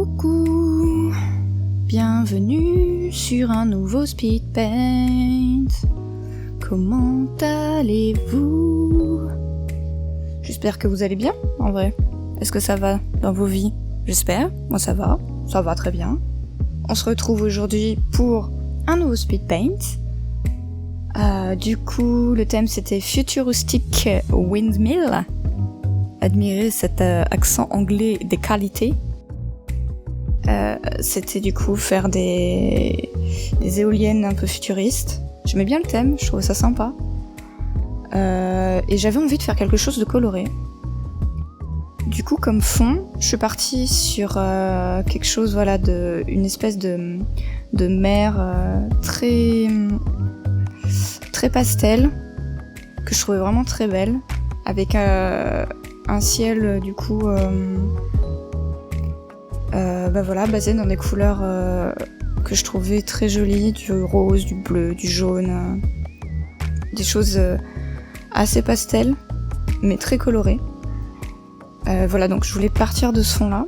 Coucou, bienvenue sur un nouveau speed paint. Comment allez-vous? J'espère que vous allez bien, en vrai. Est-ce que ça va dans vos vies? J'espère, moi ça va très bien. On se retrouve aujourd'hui pour un nouveau speed paint. Du coup, le thème c'était Futuristic Windmill. Admirez cet accent anglais de qualité. C'était du coup faire des éoliennes un peu futuristes. J'aimais bien le thème, je trouvais ça sympa. Et j'avais envie de faire quelque chose de coloré. Du coup, comme fond, je suis partie sur quelque chose, voilà, une espèce de mer très pastel, que je trouvais vraiment très belle, avec un ciel du coup basé dans des couleurs que je trouvais très jolies, du rose, du bleu, du jaune, des choses assez pastel mais très colorées. Donc je voulais partir de ce fond là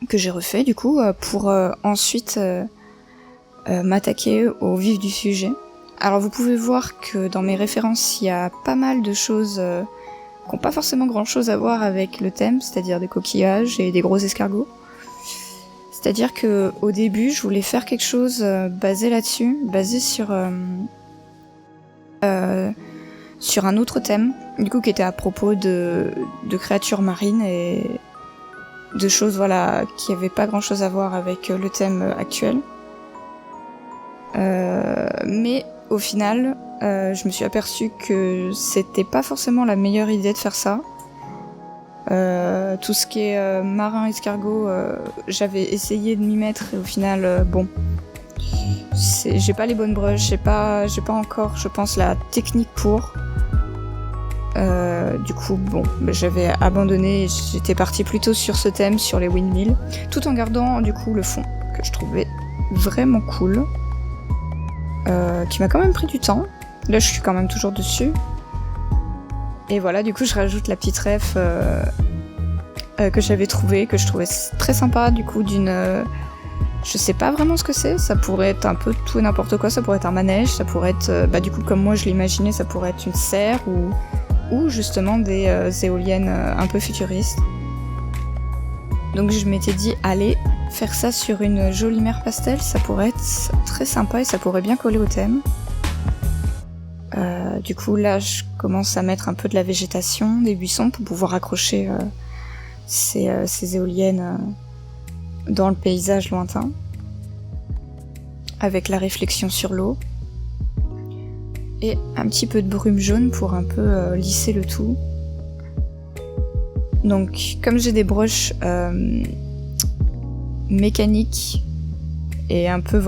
que j'ai refait du coup pour ensuite m'attaquer au vif du sujet. Alors vous pouvez voir que dans mes références il y a pas mal de choses qui n'ont pas forcément grand chose à voir avec le thème, c'est-à-dire des coquillages et des gros escargots. C'est-à-dire que au début je voulais faire quelque chose basé là-dessus, basé sur un autre thème, du coup qui était à propos de créatures marines et de choses voilà qui n'avaient pas grand chose à voir avec le thème actuel. Mais au final, je me suis aperçue que c'était pas forcément la meilleure idée de faire ça. Tout ce qui est marin, escargot, j'avais essayé de m'y mettre et au final, j'ai pas les bonnes brushes, j'ai pas encore, je pense, la technique pour. Du coup, j'avais abandonné et j'étais partie plutôt sur ce thème, sur les windmills, tout en gardant du coup le fond, que je trouvais vraiment cool. Qui m'a quand même pris du temps. Là, je suis quand même toujours dessus. Et voilà, du coup, je rajoute la petite ref que j'avais trouvée, que je trouvais très sympa, du coup, je sais pas vraiment ce que c'est, ça pourrait être un peu tout et n'importe quoi, ça pourrait être un manège, ça pourrait être, du coup, comme moi je l'imaginais, ça pourrait être une serre ou justement des éoliennes un peu futuristes. Donc je m'étais dit, allez, faire ça sur une jolie mer pastel, ça pourrait être très sympa et ça pourrait bien coller au thème. Du coup là je commence à mettre un peu de la végétation, des buissons pour pouvoir accrocher ces éoliennes dans le paysage lointain, avec la réflexion sur l'eau. Et un petit peu de brume jaune pour un peu lisser le tout. Donc comme j'ai des brushes mécaniques et un peu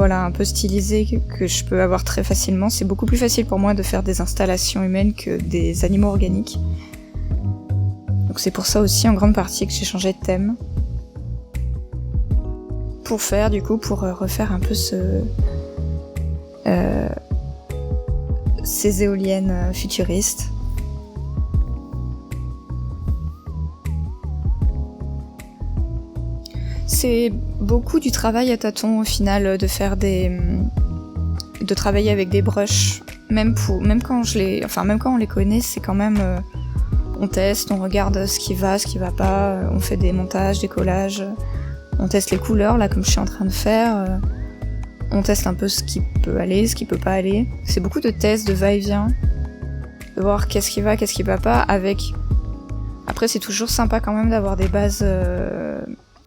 stylisées que je peux avoir très facilement, c'est beaucoup plus facile pour moi de faire des installations humaines que des animaux organiques. Donc c'est pour ça aussi en grande partie que j'ai changé de thème. Pour refaire un peu ces éoliennes futuristes. C'est beaucoup du travail à tâtons au final de faire de travailler avec des brushes, même quand on les connaît, c'est quand même on teste, on regarde ce qui va pas, on fait des montages, des collages, on teste les couleurs là comme je suis en train de faire, on teste un peu ce qui peut aller, ce qui peut pas aller. C'est beaucoup de tests, de va-et-vient, de voir qu'est-ce qui va pas avec. Après c'est toujours sympa quand même d'avoir des bases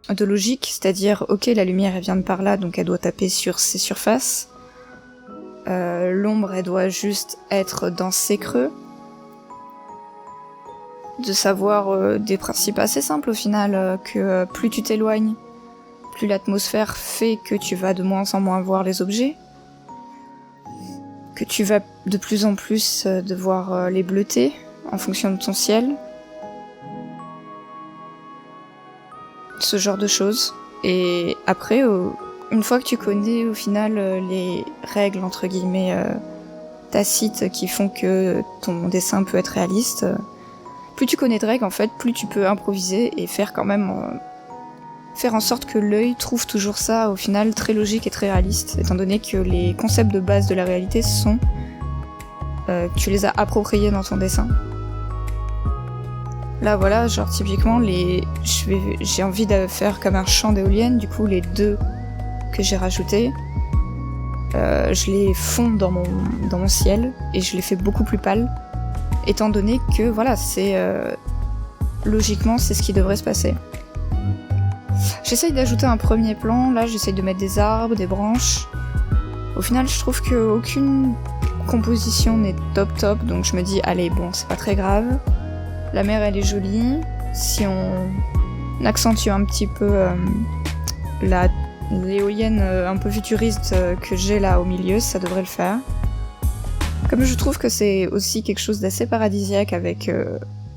de logique, c'est-à-dire ok la lumière elle vient de par là donc elle doit taper sur ces surfaces, l'ombre elle doit juste être dans ces creux, de savoir des principes assez simples au final, que plus tu t'éloignes, plus l'atmosphère fait que tu vas de moins en moins voir les objets, que tu vas de plus en plus devoir les bleuter en fonction de ton ciel. Ce genre de choses. Et après, une fois que tu connais au final les règles entre guillemets tacites qui font que ton dessin peut être réaliste, plus tu connais de règles en fait, plus tu peux improviser et faire quand même faire en sorte que l'œil trouve toujours ça au final très logique et très réaliste, étant donné que les concepts de base de la réalité sont tu les as appropriés dans ton dessin. Là voilà, genre typiquement j'ai envie de faire comme un champ d'éoliennes, du coup les 2 que j'ai rajoutés, je les fonds dans mon ciel et je les fais beaucoup plus pâles, étant donné que voilà, c'est logiquement c'est ce qui devrait se passer. J'essaye d'ajouter un premier plan, là j'essaye de mettre des arbres, des branches. Au final je trouve qu'aucune composition n'est top, donc je me dis allez bon c'est pas très grave. La mer elle est jolie, si on accentue un petit peu l'éolienne un peu futuriste que j'ai là au milieu, ça devrait le faire. Comme je trouve que c'est aussi quelque chose d'assez paradisiaque avec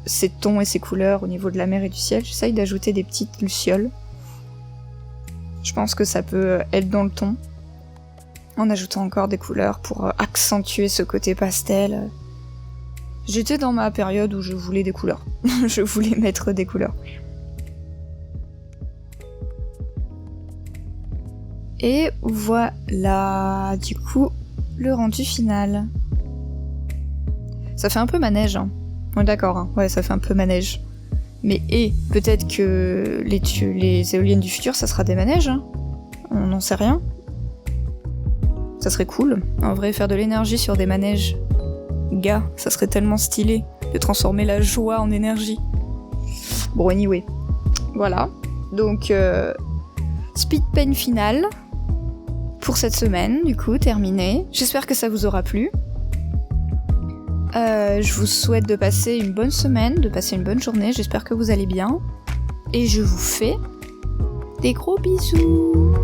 ses tons et ses couleurs au niveau de la mer et du ciel, j'essaye d'ajouter des petites lucioles. Je pense que ça peut être dans le ton, en ajoutant encore des couleurs pour accentuer ce côté pastel. J'étais dans ma période où je voulais des couleurs. Je voulais mettre des couleurs. Et voilà, du coup, le rendu final. Ça fait un peu manège, hein. On est d'accord, hein. Ouais, ça fait un peu manège. Mais peut-être que les éoliennes du futur, ça sera des manèges, hein. On n'en sait rien. Ça serait cool. En vrai, faire de l'énergie sur des manèges. Gars, ça serait tellement stylé de transformer la joie en énergie. Bon, anyway. Voilà. Donc, speed paint final pour cette semaine, du coup, terminé. J'espère que ça vous aura plu. Je vous souhaite de passer une bonne semaine, de passer une bonne journée. J'espère que vous allez bien. Et je vous fais des gros bisous.